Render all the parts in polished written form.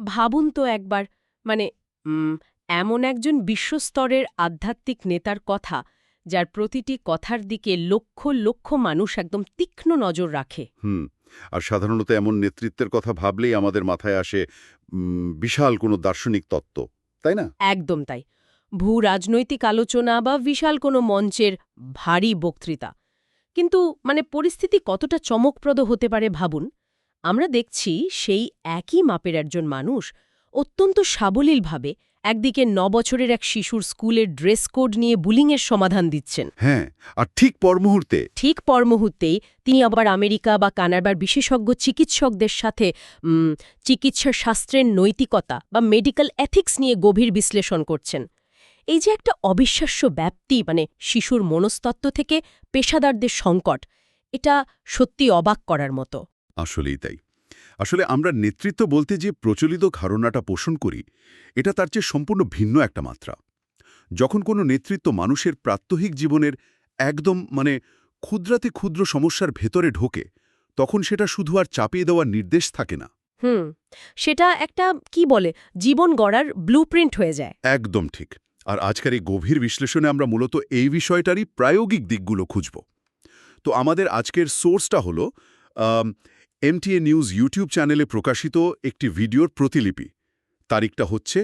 ভাবুন তো একবার, মানে এমন একজন বিশ্বস্তরের আধ্যাত্মিক নেতার কথা, যার প্রতিটি কথার দিকে লক্ষ লক্ষ মানুষ একদম তীক্ষ্ণ নজর রাখে। হুম। আর সাধারণত এমন নেতৃত্বের কথা ভাবলেই আমাদের মাথায় আসে বিশাল কোনো দার্শনিক তত্ত্ব, তাই না? একদম তাই। ভূ রাজনৈতিক আলোচনা বা বিশাল কোনো মঞ্চের ভারী বক্তৃতা। কিন্তু পরিস্থিতি কতটা চমকপ্রদ হতে পারে ভাবুন। আমরা দেখছি সেই একই মাপের একজন মানুষ অত্যন্ত সাবলীলভাবে একদিকে ৯ বছরের এক শিশুর স্কুলের ড্রেস কোড নিয়ে বুলিংয়ের সমাধান দিচ্ছেন। হ্যাঁ, আর ঠিক পর মুহূর্তে ঠিক পরমুহূর্তেই তিনি আবার আমেরিকা বা কানাডার বিশেষজ্ঞ চিকিৎসকদের সাথে চিকিৎসা শাস্ত্রের নৈতিকতা বা মেডিকেল এথিক্স নিয়ে গভীর বিশ্লেষণ করছেন। এই যে একটা অবিশ্বাস্য ব্যাপ্তি, শিশুর মনস্তত্ত্ব থেকে পেশাদারদের সংকট, এটা সত্যি অবাক করার মতো। আসলেই তাই। আসলে আমরা নেতৃত্ব বলতে যে প্রচলিত ধারণাটা পোষণ করি, এটা তার চেয়ে সম্পূর্ণ ভিন্ন একটা মাত্রা। যখন কোনো নেতৃত্ব মানুষের প্রাত্যহিক জীবনের একদম ক্ষুদ্রাতি ক্ষুদ্র সমস্যার ভেতরে ঢোকে, তখন সেটা শুধু আর চাপিয়ে দেওয়ার নির্দেশ থাকে না। হুম, সেটা একটা জীবন গড়ার ব্লুপ্রিন্ট হয়ে যায়। একদম ঠিক। আর আজকের এই গভীর বিশ্লেষণে আমরা মূলত এই বিষয়টারই প্রায়োগিক দিকগুলো খুঁজব। তো আমাদের আজকের সোর্সটা হলো এমটিএ নিউজ ইউটিউব চ্যানেলে প্রকাশিত একটি ভিডিওর প্রতিলিপি। তারিখটা হচ্ছে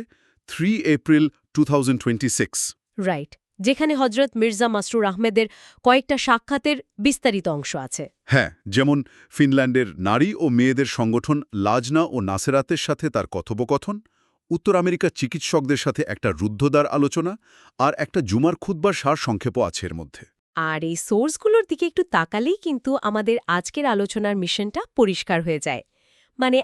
3 এপ্রিল 2026। রাইট, যেখানে হজরত মির্জা মাসরুর আহমেদের কয়েকটা সাক্ষাতের বিস্তারিত অংশ আছে। হ্যাঁ, যেমন ফিনল্যান্ডের নারী ও মেয়েদের সংগঠন লাজনা ও নাসেরাতের সাথে তার কথোপকথন, উত্তর আমেরিকার চিকিৎসকদের সাথে একটা রুদ্ধদ্বার আলোচনা, আর একটা জুমার খুতবার সার সংক্ষেপও আছে এর মধ্যে। আর এই সোর্সগুলোর দিকে একটু তাকালেই কিন্তু আমাদের আজকের আলোচনার মিশনটা পরিষ্কার হয়ে যায়।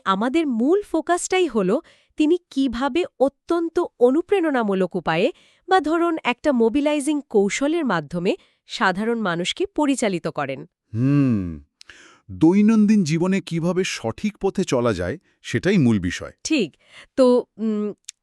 আমাদের মূল ফোকাসটাই হলো তিনি কিভাবে অত্যন্ত অনুপ্রেরণামূলক উপায়ে বা ধরুন একটা মোবিলাইজিং কৌশলের মাধ্যমে সাধারণ মানুষকে পরিচালিত করেন। হুম। দৈনন্দিন জীবনে কিভাবে সঠিক পথে চলা যায়, সেটাই মূল বিষয়। ঠিক। তো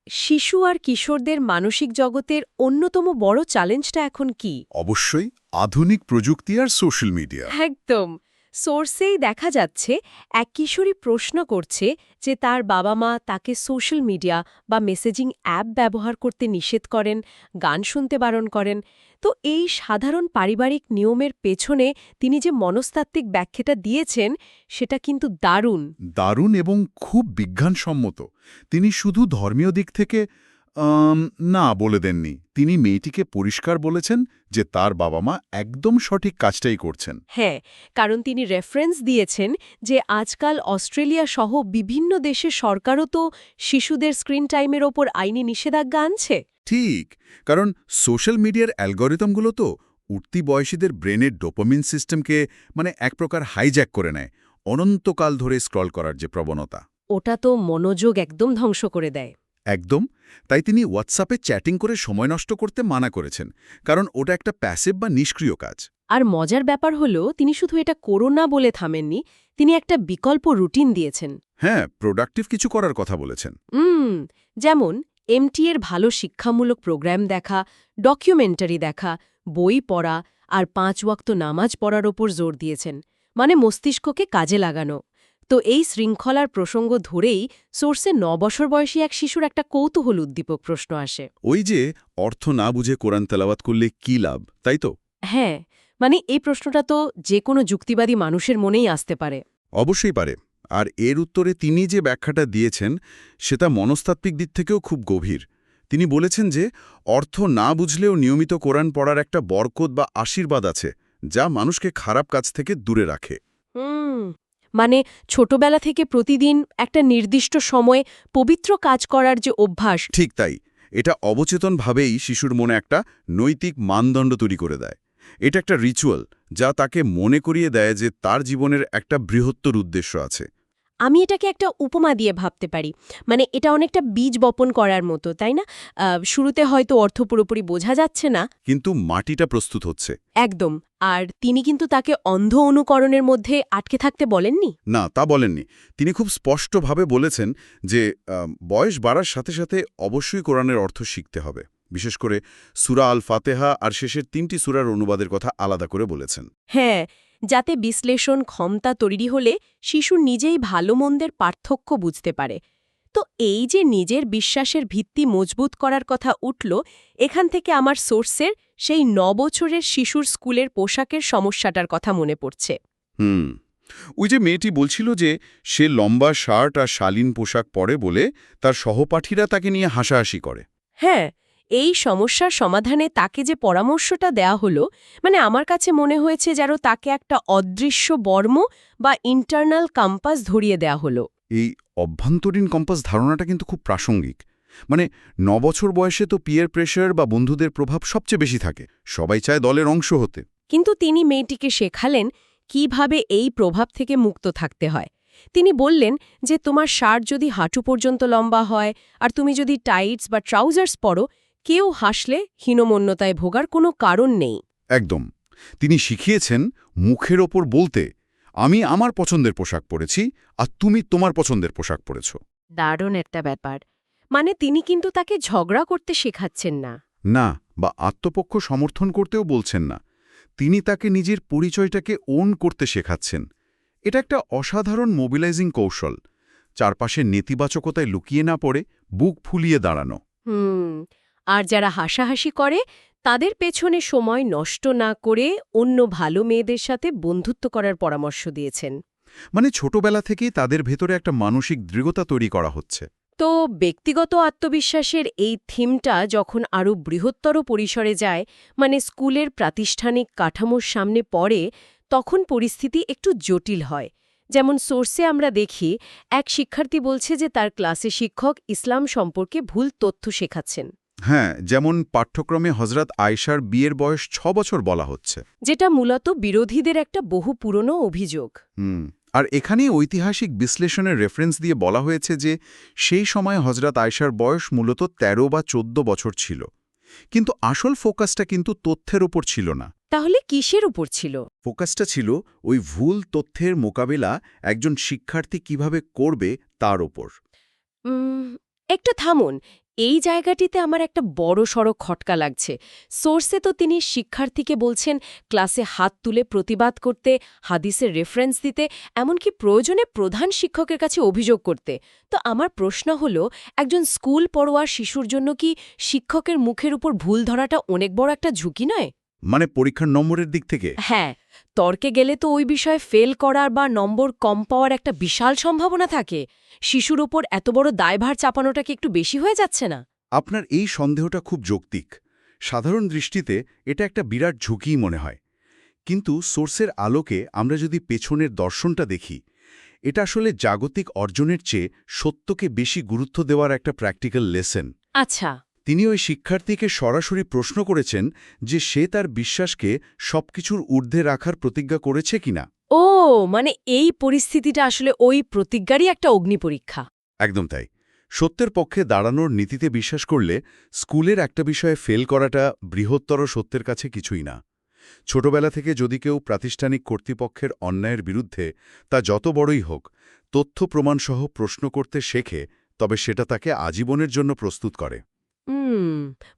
শিশু আর কিশোরদের মানসিক জগতের অন্যতম বড় চ্যালেঞ্জটা এখন কি? অবশ্যই আধুনিক প্রযুক্তি আর সোশ্যাল মিডিয়া। একদম। সোর্সেই দেখা যাচ্ছে এক কিশোরী প্রশ্ন করছে যে তার বাবা-মা তাকে সোশ্যাল মিডিয়া বা মেসেজিং অ্যাপ ব্যবহার করতে নিষেধ করেন, গান শুনতে বারণ করেন। তো এই সাধারণ পারিবারিক নিয়মের পেছনে তিনি যে মনস্তাত্ত্বিক ব্যাখ্যাটা দিয়েছেন, সেটা কিন্তু দারুণ। দারুণ এবং খুব বিজ্ঞানসম্মত। তিনি শুধু ধর্মীয় দিক থেকে না বলে দেননি। তিনি মেয়েটিকে পরিষ্কার বলেছেন যে তার বাবা-মা একদম সঠিক কাজটাই করছেন। হ্যাঁ, কারণ তিনি রেফারেন্স দিয়েছেন যে আজকাল অস্ট্রেলিয়া সহ বিভিন্ন দেশের সরকারও তো শিশুদের স্ক্রিন টাইমের ওপর আইনি নিষেধাজ্ঞা আনছে। ঠিক, কারণ সোশ্যাল মিডিয়ার অ্যালগরিদমগুলো তো উঠতি বয়সীদের ব্রেনের ডোপামিন সিস্টেমকে এক প্রকার হাইজ্যাক করে নেয়, অনন্তকাল ধরে স্ক্রল করার যে প্রবণতা। ওটা তো মনোযোগ একদম ধ্বংস করে দেয়। একদম। তাই তিনি হোয়াটসঅ্যাপে চ্যাটিং করে সময় নষ্ট করতে মানা করেছেন, কারণ ওটা একটা প্যাসিভ বা নিষ্ক্রিয় কাজ। আর মজার ব্যাপার হলো তিনি শুধু এটা করো না বলে থামেননি, তিনি একটা বিকল্প রুটিন দিয়েছেন। হ্যাঁ, প্রোডাক্টিভ কিছু করার কথা বলেছেন। যেমন এমটি-এর ভালো শিক্ষামূলক প্রোগ্রাম দেখা, ডকুমেন্টারি দেখা, বই পড়া আর ৫ ওয়াক্ত নামাজ পড়ার ওপর জোর দিয়েছেন, মস্তিষ্ককে কাজে লাগানো। তো এই শৃঙ্খলার প্রসঙ্গ ধরেই সোর্সে ৯ বছর বয়সী এক শিশুর একটা কৌতূহল উদ্দীপক প্রশ্ন আসে। ওই যে অর্থ না বুঝে কোরআন তেলাওয়াত করলে কি লাভ, তাই তো? হ্যাঁ, এই প্রশ্নটা তো যে কোনো যুক্তিবাদী মানুষের মনেই আসতে পারে। অবশ্যই পারে। আর এর উত্তরে তিনি যে ব্যাখ্যাটা দিয়েছেন, সেটা মনস্তাত্ত্বিক দিক থেকেও খুব গভীর। তিনি বলেছেন যে অর্থ না বুঝলেও নিয়মিত কোরআন পড়ার একটা বরকত বা আশীর্বাদ আছে, যা মানুষকে খারাপ কাজ থেকে দূরে রাখে। হুম, ছোটবেলা থেকে প্রতিদিন একটা নির্দিষ্ট সময়ে পবিত্র কাজ করার যে অভ্যাস। ঠিক তাই। এটা অবচেতনভাবেই শিশুর মনে একটা নৈতিক মানদণ্ড তৈরি করে দেয়। এটা একটা রিচুয়াল, যা তাকে মনে করিয়ে দেয় যে তার জীবনের একটা বৃহত্তর উদ্দেশ্য আছে। আমি এটাকে একটা উপমা দিয়ে ভাবতে পারি। এটা অনেকটা বীজ বপন করার মতো, তাই না? শুরুতে হয়তো অর্থ পুরোপুরি বোঝা যাচ্ছে না, কিন্তু মাটিটা প্রস্তুত হচ্ছে। একদম। আর তিনি কিন্তু তাকে অন্ধ অনুকরণের মধ্যে আটকে থাকতে বলেননি। না, তা বলেননি। তিনি খুব স্পষ্টভাবে বলেছেন যে বয়স বাড়ার সাথে সাথে অবশ্যই কোরআনের অর্থ শিখতে হবে। বিশেষ করে সূরা আল ফাতেহা আর শেষের ৩টি সূরার অনুবাদের কথা আলাদা করে বলেছেন। হ্যাঁ, যাতে বিশ্লেষণ ক্ষমতা তৈরি হলে শিশু নিজেই ভালো মন্দের পার্থক্য বুঝতে পারে। তো এই যে নিজের বিশ্বাসের ভিত্তি মজবুত করার কথা উঠল, এখান থেকে আমার সোর্সের সেই ৯ বছরের শিশুর স্কুলের পোশাকের সমস্যাটার কথা মনে পড়ছে। হুম ওই যে মেয়েটি বলছিল যে সে লম্বা শার্ট আর শালীন পোশাক পরে বলে তার সহপাঠীরা তাকে নিয়ে হাসাহাসি করে। হ্যাঁ, এই সমস্যার সমাধানে তাকে যে পরামর্শটা দেয়া হলো, মানে আমার কাছে মনে হয়েছে যেন তাকে একটা অদৃশ্য বর্ম বা ইন্টারনাল কম্পাস ধরিয়ে দেয়া হলো। এই অভ্যন্তরীণ কম্পাস ধারণাটা কিন্তু খুব প্রাসঙ্গিক। মানে ৯ বছর বয়সে তো পিয়ার প্রেশার বা বন্ধুদের প্রভাব সবচেয়ে বেশি থাকে, সবাই চায় দলের অংশ হতে। কিন্তু তিনি মেয়েটিকে শেখালেন কিভাবে এই প্রভাব থেকে মুক্ত থাকতে হয়। তিনি বললেন যে তোমার শার্ট যদি হাঁটু পর্যন্ত লম্বা হয় আর তুমি যদি টাইটস বা ট্রাউজার্স পরো, কেউ হাসলে হীনমন্যতায় ভোগার কোনো কারণ নেই। একদম। তিনি শিখিয়েছেন মুখের ওপর বলতে, আমি আমার পছন্দের পোশাক পরেছি আর তুমি তোমার পছন্দের পোশাক পরেছ। দারুণ একটা ব্যাপার। মানে তিনি কিন্তু তাকে ঝগড়া করতে শেখাচ্ছেন না। না, বা আত্মপক্ষ সমর্থন করতেও বলছেন না। তিনি তাকে নিজের পরিচয়টাকে ওন করতে শেখাচ্ছেন। এটা একটা অসাধারণ মোবিলাইজিং কৌশল, চারপাশে নেতিবাচকতায় লুকিয়ে না পড়ে বুক ফুলিয়ে দাঁড়ানো। আর যারা হাসাহাসি করে তাদের পেছনে সময় নষ্ট না করে অন্য ভালো মেয়েদের সাথে বন্ধুত্ব করার পরামর্শ দিয়েছেন। মানে ছোটবেলা থেকেই তাদের ভেতরে একটা মানসিক দৃঢ়তা তৈরি করা হচ্ছে। তো ব্যক্তিগত আত্মবিশ্বাসের এই থিমটা যখন আরও বৃহত্তর পরিসরে যায়, মানে স্কুলের প্রাতিষ্ঠানিক কাঠামোর সামনে পড়ে, তখন পরিস্থিতি একটু জটিল হয়। যেমন সোর্সে আমরা দেখি এক শিক্ষার্থী বলছে যে তার ক্লাসে শিক্ষক ইসলাম সম্পর্কে ভুল তথ্য শেখাচ্ছেন। হ্যাঁ, যেমন পাঠ্যক্রমে হজরত আয়েশার বিয়ের বয়স ৬ বছর বলা হচ্ছে, যেটা মূলত বিরোধীদের একটা বহু পুরনো অভিযোগ। আর এখানেই ঐতিহাসিক বিশ্লেষণের রেফারেন্স দিয়ে বলা হয়েছে যে সেই সময় হজরত আয়েশার বয়স মূলত ১৩ বা ১৪ বছর ছিল। কিন্তু আসল ফোকাসটা কিন্তু তথ্যের ওপর ছিল না। তাহলে কিসের উপর ছিল? ফোকাসটা ছিল ওই ভুল তথ্যের মোকাবিলা একজন শিক্ষার্থী কিভাবে করবে তার ওপর। একটু থামুন, এই জায়গাটিতে আমার একটা বড়সড় খটকা লাগছে। সোর্সে তো তিনি শিক্ষার্থীকে বলছেন ক্লাসে হাত তুলে প্রতিবাদ করতে, হাদিসের রেফারেন্স দিতে, এমনকি প্রয়োজনে প্রধান শিক্ষকের কাছে অভিযোগ করতে। তো আমার প্রশ্ন হলো, একজন স্কুল পড়ুয়ার শিশুর জন্য কি শিক্ষকের মুখের উপর ভুল ধরাটা অনেক বড় একটা ঝুঁকি নয়? মানে পরীক্ষার নম্বরের দিক থেকে? হ্যাঁ, তর্কে গেলে তো ওই বিষয়ে ফেল করার বা নম্বর কম পাওয়ার একটা বিশাল সম্ভাবনা থাকে। শিশুর ওপর এত বড় দায়ভার চাপানোটা কি একটু বেশি হয়ে যাচ্ছে না? আপনার এই সন্দেহটা খুব যৌক্তিক। সাধারণ দৃষ্টিতে এটা একটা বিরাট ঝুঁকিই মনে হয়। কিন্তু সোর্সের আলোকে আমরা যদি পেছনের দর্শনটা দেখি, এটা আসলে জাগতিক অর্জনের চেয়ে সত্যকে বেশি গুরুত্ব দেওয়ার একটা প্র্যাকটিক্যাল লেসন। আচ্ছা। তিনি ওই শিক্ষার্থীকে সরাসরি প্রশ্ন করেছেন যে সে তার বিশ্বাসকে সবকিছুর ঊর্ধ্বে রাখার প্রতিজ্ঞা করেছে কিনা। ও, মানে এই পরিস্থিতিটা আসলে ওই প্রতিজ্ঞারই একটা অগ্নিপরীক্ষা। একদম তাই। সত্যের পক্ষে দাঁড়ানোর নীতিতে বিশ্বাস করলে স্কুলের একটা বিষয়ে ফেল করাটা বৃহত্তর সত্যের কাছে কিছুই না। ছোটবেলা থেকে যদি কেউ প্রাতিষ্ঠানিক কর্তৃপক্ষের অন্যায়ের বিরুদ্ধে, তা যত বড়ই হোক, তথ্য প্রমাণসহ প্রশ্ন করতে শেখে, তবে সেটা তাকে আজীবনের জন্য প্রস্তুত করে।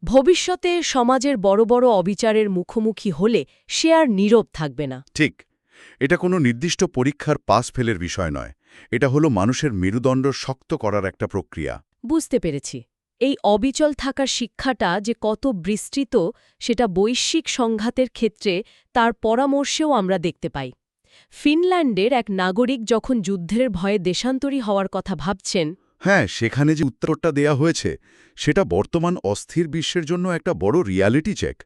ভবিষ্যতে সমাজের বড় বড় অবিচারের মুখোমুখি হলে সে আর নীরব থাকবে না। ঠিক। এটা কোনো নির্দিষ্ট পরীক্ষার পাস ফেলের বিষয় নয়। এটা হলো মানুষের মেরুদণ্ড শক্ত করার একটা প্রক্রিয়া। বুঝতে পেরেছি। এই অবিচল থাকার শিক্ষাটা যে কত বিস্তৃত, সেটা বৈশ্বিক সংঘাতের ক্ষেত্রে তার পরামর্শেও আমরা দেখতে পাই। ফিনল্যান্ডের এক নাগরিক যখন যুদ্ধের ভয়ে দেশান্তরী হওয়ার কথা ভাবছেন, হ্যাঁ, সেখানে যে উত্তরটা দেয়া হয়েছে সেটা বর্তমান অস্থির বিশ্বের জন্য একটা বড় রিয়ালিটি চেক।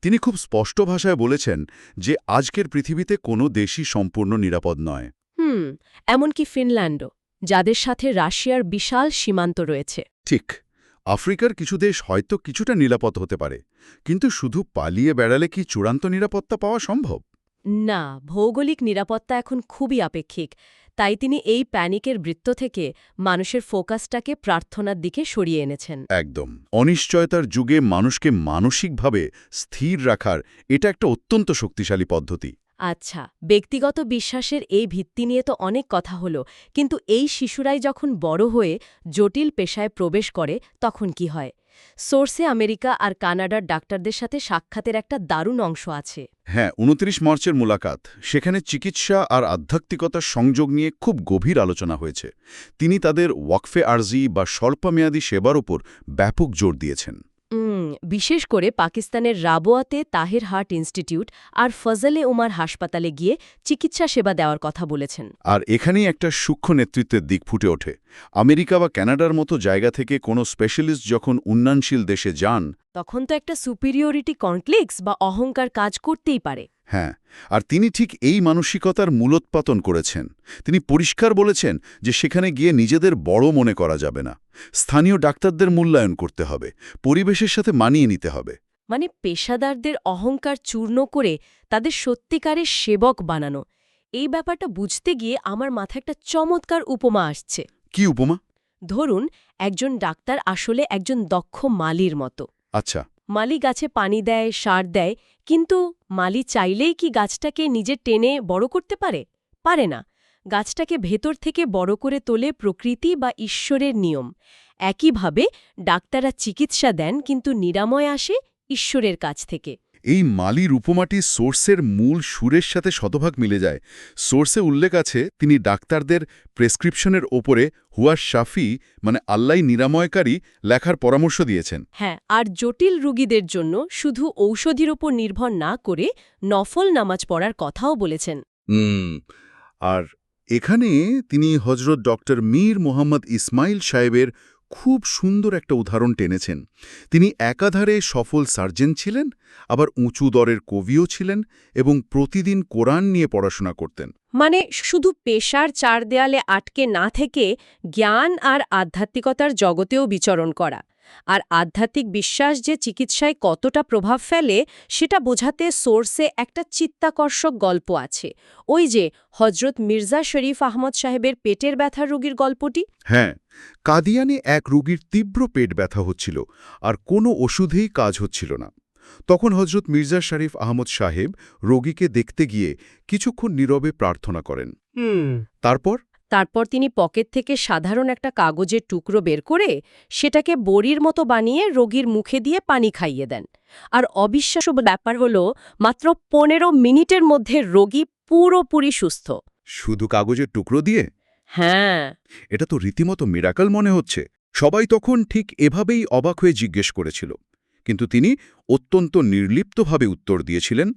তিনি খুব স্পষ্ট ভাষায় বলেছেন যে আজকের পৃথিবীতে কোনো দেশই সম্পূর্ণ নিরাপদ নয়। এমনকি ফিনল্যান্ডও, যাদের সাথে রাশিয়ার বিশাল সীমান্ত রয়েছে। ঠিক। আফ্রিকার কিছু দেশ হয়তো কিছুটা নিরাপদ হতে পারে, কিন্তু শুধু পালিয়ে বেড়ালে কি চূড়ান্ত নিরাপত্তা পাওয়া সম্ভব? না, ভৌগোলিক নিরাপত্তা এখন খুবই আপেক্ষিক। তাই তিনি এই প্যানিকের বৃত্ত থেকে মানুষের ফোকাসটাকে প্রার্থনার দিকে সরিয়ে এনেছেন। একদম। অনিশ্চয়তার যুগে মানুষকে মানসিকভাবে স্থির রাখার এটা একটা অত্যন্ত শক্তিশালী পদ্ধতি। আচ্ছা, ব্যক্তিগত বিশ্বাসের এই ভিত্তি নিয়ে তো অনেক কথা হলো, কিন্তু এই শিশুরাই যখন বড় হয়ে জটিল পেশায় প্রবেশ করে তখন কি হয়? সোর্সে আমেরিকা আর কানাডার ডাক্তারদের সাথে সাক্ষাতের একটা দারুণ অংশ আছে। হ্যাঁ, ২৯ মার্চের মুলাকাত, সেখানে চিকিৎসা আর আধ্যাত্মিকতার সংযোগ নিয়ে খুব গভীর আলোচনা হয়েছে। তিনি তাদের ওয়াকফে আরজি বা স্বল্পমেয়াদী সেবার ওপর ব্যাপক জোর দিয়েছেন। বিশেষ করে পাকিস্তানের রাবোয়াতে তাহের হার্ট ইনস্টিটিউট আর ফজলে উমার হাসপাতালে গিয়ে চিকিৎসা সেবা দেওয়ার কথা বলেছেন। আর এখানেই একটা সূক্ষ্ম নেতৃত্বের দিক ফুটে ওঠে। আমেরিকা বা কানাডার মতো জায়গা থেকে কোনো স্পেশালিস্ট যখন উন্নয়নশীল দেশে যান, তখন তো একটা সুপিরিয়রিটি কমপ্লেক্স বা অহংকার কাজ করতেই পারে। হ্যাঁ, আর তিনি ঠিক এই মানসিকতার মূলোৎপাটন করেছেন। তিনি পরিষ্কার বলেছেন যে সেখানে গিয়ে নিজেদের বড় মনে করা যাবে না, স্থানীয় ডাক্তারদের মূল্যায়ন করতে হবে, পরিবেশের সাথে মানিয়ে নিতে হবে। মানে পেশাদারদের অহংকার চূর্ণ করে তাদের সত্যিকারের সেবক বানানো। এই ব্যাপারটা বুঝতে গিয়ে আমার মাথায় একটা চমৎকার উপমা আসছে। কি উপমা? ধরুন, একজন ডাক্তার আসলে একজন দক্ষ মালির মতো। আচ্ছা। মালি গাছে পানি দেয়, সার দেয়, কিন্তু মালি চাইলেই কি গাছটাকে নিজে টেনে বড় করতে পারে? পারে না। গাছটাকে ভেতর থেকে বড় করে তোলে প্রকৃতি বা ঈশ্বরের নিয়ম। একইভাবে ডাক্তাররা চিকিৎসা দেন, কিন্তু নিরাময় আসে ঈশ্বরের কাছ থেকে। এই মালির উপমাটি সোর্সের মূল সুরের সাথে শতভাগ মিলে যায়। সোর্সে উল্লেখ আছে তিনি ডাক্তারদের প্রেসক্রিপশনের ওপরে হুয়া শাফি, মানে আল্লাহ নিরাময়কারী, লেখার পরামর্শ দিয়েছেন। হ্যাঁ, আর জটিল রোগীদের জন্য শুধু ঔষধির ওপর নির্ভর না করে নফল নামাজ পড়ার কথাও বলেছেন। আর এখানে তিনি হজরত ডক্টর মীর মোহাম্মদ ইসমাইল সাহেবের খুব সুন্দর একটা উদাহরণ টেনেছেন। তিনি একাধারে সফল সার্জন ছিলেন, আবার উঁচু দরের কবিও ছিলেন এবং প্রতিদিন কোরআন নিয়ে পড়াশোনা করতেন। মানে শুধু পেশার চার দেয়ালে আটকে না থেকে জ্ঞান আর আধ্যাত্মিকতার জগতেও বিচরণ করা। আর আধ্যাত্মিক বিশ্বাস যে চিকিৎসায় কতটা প্রভাব ফেলে সেটা বোঝাতে সোর্সে একটা চিত্তাকর্ষক গল্প আছে। ওই যে হজরত মির্জা শরীফ আহমদ সাহেবের পেটের ব্যথার রোগীর গল্পটি। হ্যাঁ, কাদিয়ানে এক রোগীর তীব্র পেট ব্যথা হচ্ছিল আর কোনো ওষুধেই কাজ হচ্ছিল না। তখন হজরত মির্জা শরীফ আহমদ সাহেব রোগীকে দেখতে গিয়ে কিছুক্ষণ নীরবে প্রার্থনা করেন। তারপর তিনি পকেট থেকে সাধারণ একটা কাগজের টুকরো বের করে সেটাকে বড়ির মতো বানিয়ে রোগীর মুখে দিয়ে পানি খাইয়ে দেন। আর অবিশ্বাস্য ব্যাপার হলো, মাত্র 15 মিনিটের মধ্যে রোগী পুরোপুরি সুস্থ। শুধু কাগজের টুকরো দিয়ে? হ্যাঁ। এটা তো রীতিমতো মিরাকল মনে হচ্ছে। সবাই তখন ঠিক এভাবেই অবাক হয়ে জিজ্ঞেস করেছিল, কিন্তু তিনি অত্যন্ত নির্লিপ্তভাবে উত্তর দিয়েছিলেন,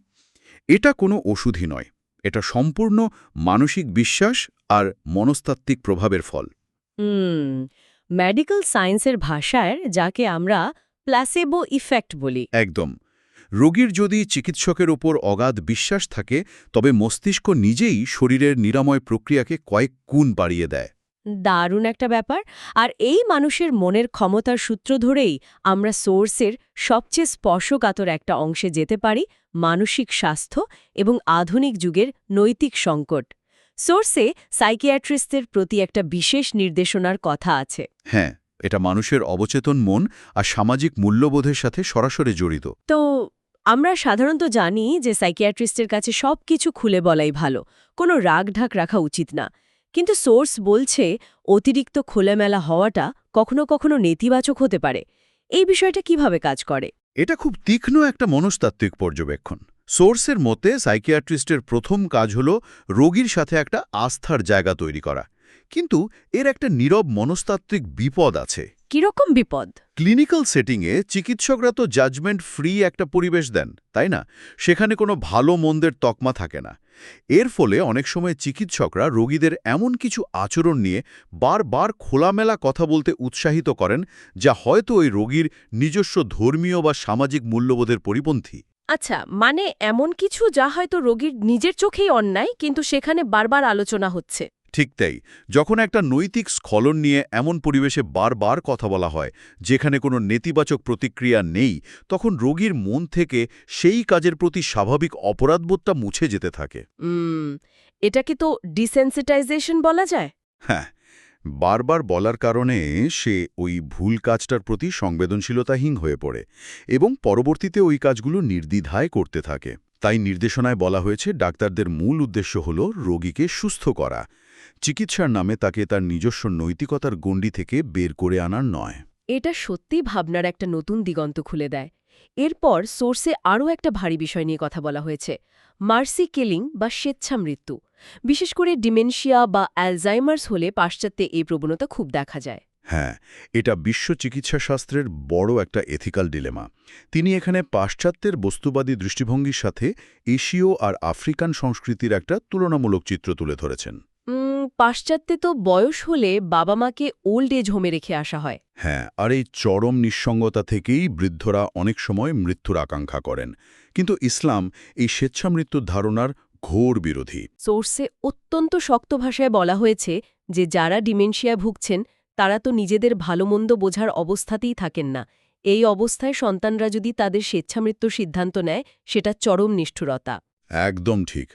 এটা কোনো ওষুধই নয়, এটা সম্পূর্ণ মানসিক বিশ্বাস আর মনস্তাত্ত্বিক প্রভাবের ফল। মেডিকেল সায়েন্সের ভাষায় যাকে আমরা প্ল্যাসেবো ইফেক্ট বলি। একদম। রোগীর যদি চিকিৎসকের ওপর অগাধ বিশ্বাস থাকে, তবে মস্তিষ্ক নিজেই শরীরের নিরাময় প্রক্রিয়াকে কয়েক গুণ বাড়িয়ে দেয়। দারুণ একটা ব্যাপার। আর এই মানুষের মনের ক্ষমতার সূত্র ধরেই আমরা সোর্সের সবচেয়ে স্পর্শকাতর একটা অংশে যেতে পারি, মানসিক স্বাস্থ্য এবং আধুনিক যুগের নৈতিক সংকট। সোর্সে সাইকিয়াট্রিস্টদের প্রতি একটা বিশেষ নির্দেশনার কথা আছে। হ্যাঁ, এটা মানুষের অবচেতন মন আর সামাজিক মূল্যবোধের সাথে সরাসরি জড়িত। তো আমরা সাধারণত জানি যে সাইকিয়াট্রিস্টের কাছে সবকিছু খুলে বলাই ভালো, কোনো রাগঢাক রাখা উচিত না। কিন্তু সোর্স বলছে অতিরিক্ত খোলামেলা হওয়াটা কখনো কখনো নেতিবাচক হতে পারে। এই বিষয়টা কিভাবে কাজ করে? এটা খুব তীক্ষ্ণ একটা মনস্তাত্ত্বিক পর্যবেক্ষণ। সোর্সের মতে সাইকিয়াট্রিস্টের প্রথম কাজ হল রোগীর সাথে একটা আস্থার জায়গা তৈরি করা। কিন্তু এর একটা নীরব মনস্তাত্ত্বিক বিপদ আছে। কিরকম বিপদ? ক্লিনিক্যাল সেটিংয়ে চিকিৎসকরা তো জাজমেন্ট ফ্রি একটা পরিবেশ দেন, তাই না? সেখানে কোনো ভালো মন্দের তকমা থাকে না। এর ফলে অনেক সময় চিকিৎসকরা রোগীদের এমন কিছু আচরণ নিয়ে বারবার খোলামেলা কথা বলতে উৎসাহিত করেন, যা হয়তো ওই রোগীর নিজস্ব ধর্মীয় বা সামাজিক মূল্যবোধের পরিপন্থী। আচ্ছা, মানে এমন কিছু যা হয়তো রোগীর নিজের চোখেই অন্যায়, কিন্তু সেখানে বারবার আলোচনা হচ্ছে। ঠিক তাই। যখন একটা নৈতিক স্খলন নিয়ে এমন পরিবেশে বারবার কথা বলা হয় যেখানে কোনো নেতিবাচক প্রতিক্রিয়া নেই, তখন রোগীর মন থেকে সেই কাজের প্রতি স্বাভাবিক অপরাধবোধটা মুছে যেতে থাকে। এটাকে তো ডিসেনসিটাইজেশন বলা যায়। হ্যাঁ, বারবার বলার কারণে সে ওই ভুল কাজটার প্রতি সংবেদনশীলতাহীন হয়ে পড়ে এবং পরবর্তীতে ওই কাজগুলো নির্দ্বিধায় করতে থাকে। তাই নির্দেশনায় বলা হয়েছে ডাক্তারদের মূল উদ্দেশ্য হল রোগীকে সুস্থ করা, চিকিৎসার নামে তাকে তার নিজস্ব নৈতিকতার গণ্ডি থেকে বের করে আনার নয়। এটা সত্যিই ভাবনার একটা নতুন দিগন্ত খুলে দেয়। এরপর সোর্সে আরও একটা ভারী বিষয় নিয়ে কথা বলা হয়েছে, মার্সি কিলিং বা স্বেচ্ছা মৃত্যু। বিশেষ করে ডিমেনশিয়া বা অ্যালজাইমার্স হলে পাশ্চাত্যে এই প্রবণতা খুব দেখা যায়। হ্যাঁ, এটা বিশ্ব চিকিৎসাশাস্ত্রের বড় একটা এথিক্যাল ডিলেমা। তিনি এখানে পাশ্চাত্যের বস্তুবাদী দৃষ্টিভঙ্গির সাথে এশীয় আর আফ্রিকান সংস্কৃতির একটা তুলনামূলক চিত্র তুলে ধরেছেন। পাশ্চাত্যে তো বয়স হলে বাবা মাকে ওল্ড এজ হোমে রেখে আসা হয়। হ্যাঁ, আর এই চরম নিঃসঙ্গতা থেকেই বৃদ্ধরা অনেক সময় মৃত্যুর আকাঙ্ক্ষা করেন। কিন্তু ইসলাম এই স্বেচ্ছামৃত্যুর ধারণার ঘোর বিরোধী। সোর্সে অত্যন্ত শক্ত ভাষায় বলা হয়েছে যে যারা ডিমেনশিয়ায় ভুগছেন তারা তো নিজেদের ভালোমন্দ বোঝার অবস্থাতেই থাকেন না। এই অবস্থায় সন্তানরা যদি তাদের স্বেচ্ছামৃত্যুর সিদ্ধান্ত নেয়, সেটা চরম নিষ্ঠুরতা। একদম ঠিক।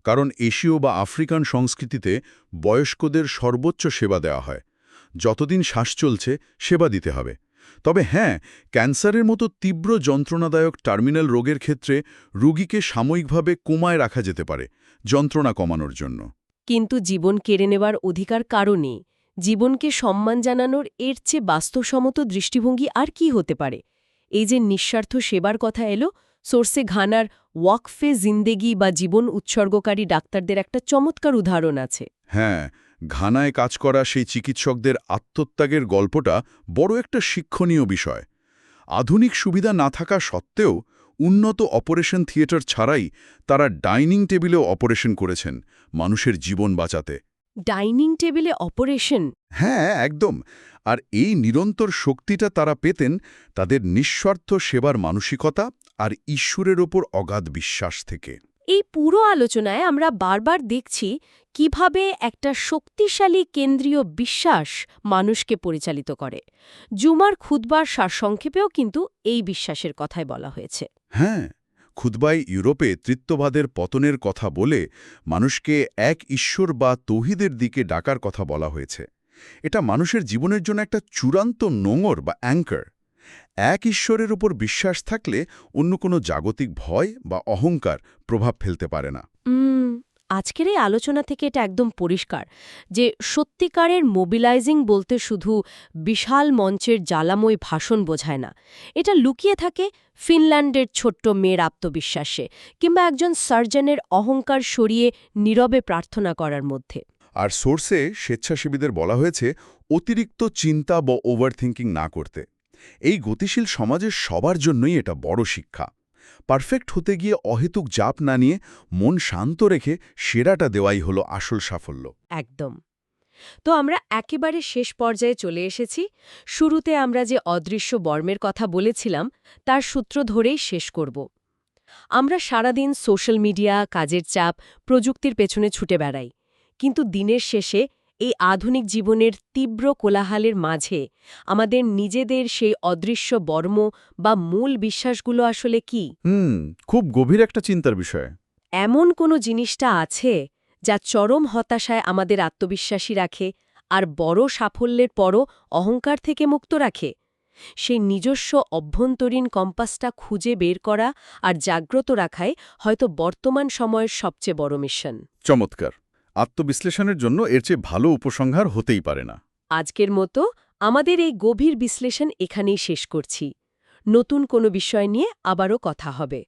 কারণ এশীয় বা আফ্রিকান সংস্কৃতিতে বয়স্কদের সর্বোচ্চ সেবা দেওয়া হয়। যতদিন শ্বাস চলছে সেবা দিতে হবে। তবে হ্যাঁ, ক্যান্সারের মতো তীব্র যন্ত্রণাদায়ক টার্মিনাল রোগের ক্ষেত্রে রোগীকে সাময়িকভাবে কোমায় রাখা যেতে পারে যন্ত্রণা কমানোর জন্য। কিন্তু জীবন কেড়ে নেওয়ার অধিকার কারও নেই। জীবনকে সম্মান জানানোর এর চেয়ে বাস্তবসম্মত দৃষ্টিভঙ্গি আর কি হতে পারে? এই যে নিঃস্বার্থ সেবার কথা এলো, সোর্সে ঘানার ওয়াকফে জিন্দেগি বা জীবন উৎসর্গকারী ডাক্তারদের একটা চমৎকার উদাহরণ আছে। হ্যাঁ, ঘানায় কাজ করা সেই চিকিৎসকদের আত্মত্যাগের গল্পটা বড় একটা শিক্ষণীয় বিষয়। আধুনিক সুবিধা না থাকা সত্ত্বেও উন্নত অপারেশন থিয়েটার ছাড়াই তারা ডাইনিং টেবিলেও অপারেশন করেছেন মানুষের জীবন বাঁচাতে। ডাইনিং টেবিলে অপারেশন? হ্যাঁ, একদম। আর এই নিরন্তর শক্তিটা তারা পেতেন তাদের নিঃস্বার্থ সেবার মানসিকতা আর ঈশ্বরের ওপর অগাধ বিশ্বাস থেকে। এই পুরো আলোচনায় আমরা বারবার দেখছি কিভাবে একটা শক্তিশালী কেন্দ্রীয় বিশ্বাস মানুষকে পরিচালিত করে। জুমার খুতবার সারসংক্ষেপেও কিন্তু এই বিশ্বাসের কথাই বলা হয়েছে। হ্যাঁ, খুতবায় ইউরোপে তৃত্ববাদের পতনের কথা বলে মানুষকে এক ঈশ্বর বা তৌহিদের দিকে ডাকার কথা বলা হয়েছে। এটা মানুষের জীবনের জন্য একটা চূড়ান্ত নোঙর বা অ্যাঙ্কার। এক ঈশ্বরের উপর বিশ্বাস থাকলে অন্য কোনো জাগতিক ভয় বা অহংকার প্রভাব ফেলতে পারে না। আজকের এই আলোচনা থেকে এটা একদম পরিষ্কার যে সত্যিকারের মোবিলাইজিং বলতে শুধু বিশাল মঞ্চের জ্বালাময় ভাষণ বোঝায় না। এটা লুকিয়ে থাকে ফিনল্যান্ডের ছোট্ট মেয়ের আত্মবিশ্বাসে কিংবা একজন সার্জনের অহংকার সরিয়ে নীরবে প্রার্থনা করার মধ্যে। আর সোর্সে স্বেচ্ছাসেবীদের বলা হয়েছে অতিরিক্ত চিন্তা বা ওভারথিঙ্কিং না করতে। এই গতিশীল সমাজের সবার জন্যই এটা বড় শিক্ষা। পারফেক্ট হতে গিয়ে অহেতুক চাপ না নিয়ে মন শান্ত রেখে সেরাটা দেওয়াই হলো আসল সাফল্য। একদম। তো আমরা একেবারে শেষ পর্যায়ে চলে এসেছি। শুরুতে আমরা যে অদৃশ্য বর্মের কথা বলেছিলাম তার সূত্র ধরেই শেষ করব। আমরা সারাদিন সোশ্যাল মিডিয়া, কাজের চাপ, প্রযুক্তির পেছনে ছুটে বেড়াই। কিন্তু দিনের শেষে এই আধুনিক জীবনের তীব্র কোলাহলের মাঝে আমাদের নিজেদের সেই অদৃশ্য বর্ম বা মূল বিশ্বাসগুলো আসলে কি? খুব গভীর একটা চিন্তার বিষয়। এমন কোনো জিনিসটা আছে যা চরম হতাশায় আমাদের আত্মবিশ্বাসী রাখে আর বড় সাফল্যের পরও অহংকার থেকে মুক্ত রাখে? সেই নিজস্ব অভ্যন্তরীণ কম্পাসটা খুঁজে বের করা আর জাগ্রত রাখাই হয়তো বর্তমান সময়ের সবচেয়ে বড় মিশন। চমৎকার। আত্মবিশ্লেষণের জন্য এর চেয়ে ভালো উপসংহার হতেই পারে না। আজকের মতো আমাদের এই গভীর বিশ্লেষণ এখানেই শেষ করছি। নতুন কোনো বিষয় নিয়ে আবারও কথা হবে।